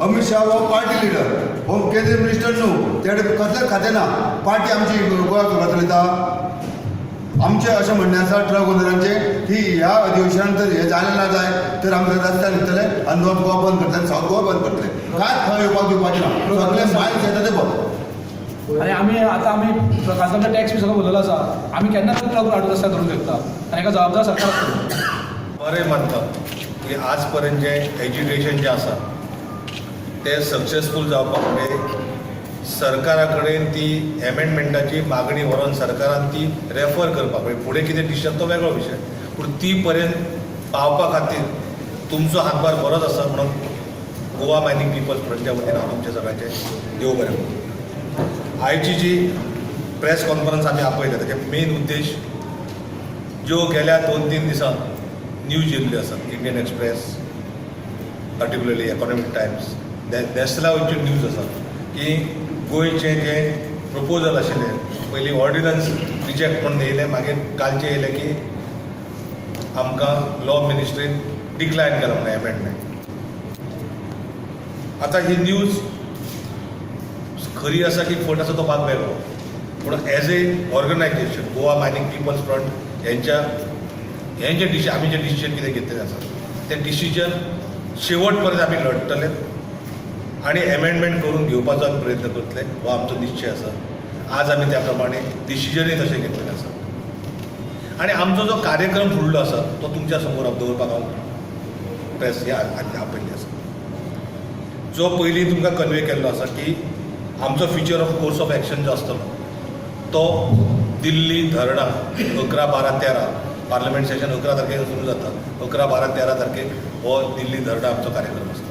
अमित शाह हो party leader, हो केंद्रीय मिनिस्टर न्हू, तेडे कसले खाते ना पार्टी आमची गोंयाक चलयता. आमचे अशें म्हणणें आसा ट्रक ओनरांचे की ह्या अधिवेशनात जर हे जालें ना जाय तर आमचे रस्त्यार न्हिदतले आनी नॉर्थ गोवा बंद करतले, साऊथ गोवा बंद करतले. काय खंय येवपाक दिवपाचें ना, सगळे मायल्स येता ते बंद. आणि आम्ही प्रकाशनचा टॅक्स बी सगळं भरलेलो आसा. आम्ही केन्ना ट्रक हाडून रस्त्यार धरून शकता आनी हाका जबाबदार सरकार आसतलो. बरें मानता की आज पर्यंत जे एज्युकेशन जे आसा ते सक्सेसफूल जावपा फुडें सरकारा कडेन ती एमेंडमेंटाची मागणी व्हरून सरकारान ती रेफर करपाक म्हणजे फुडें कितें डिसिजन तो वेगळो विशय, पूण ती पर्यंत पावपा खातीर तुमचो हातभार बरोच आसा म्हणून गोवा मायनिंग पिपल्स फ्रंटच्या वतीन हांव तुमच्या सगळ्यांचें देव बरें करूं. आयची जी प्रेस कॉन्फरन्स आमी आपयल्या ताचे मेन उद्देश ज्यो गेल्या 2-3 दिसां न्यूज येयल्ल्यो आसात, Indian Express, particularly Economic Times, नॅशनलाच्यो न्यूज आसात की गोंयचे जे प्रपोजल आशिल्ले पयलीं ऑर्डिनन्स रिजेक्ट म्हणून येयले, मागीर कालचे येयले की आमकां लॉ मिनिस्ट्रीन डिक्लायन केला म्हणून एमेंडमेंट. आतां ही न्यूज खरी आसा की खोट आसा तो भाग वेगळो, पूण as a organisation Goa mining people's front हें जे आमी जे डिसिजन कितें घेतलेलें आसा तें डिसिजन शेवट पर्यंत आमी लढटले आनी एमेंडमेंट करून घेवपाचो आमी प्रयत्न करतले हो आमचो निश्चय आसा. आज आमी त्या प्रमाणे डिसिजनूय तशें घेतलेलें आसा आनी आमचो जो कार्यक्रम फुडलो आसा तो तुमच्या समोर दवरपाक हांव प्रेस हे आपयल्ली आसा. जो पयलीं तुमकां कन्वे केल्लो आसा की आमचो future of course of action जो आसतलो तो दिल्ली धरणां 11, 12, 13 पार्लमेंट सेशन 11 तारखेक सुरू जाता. 11, 12, 13 तारखेक हो दिल्ली धरणां आमचो कार्यक्रम आसता.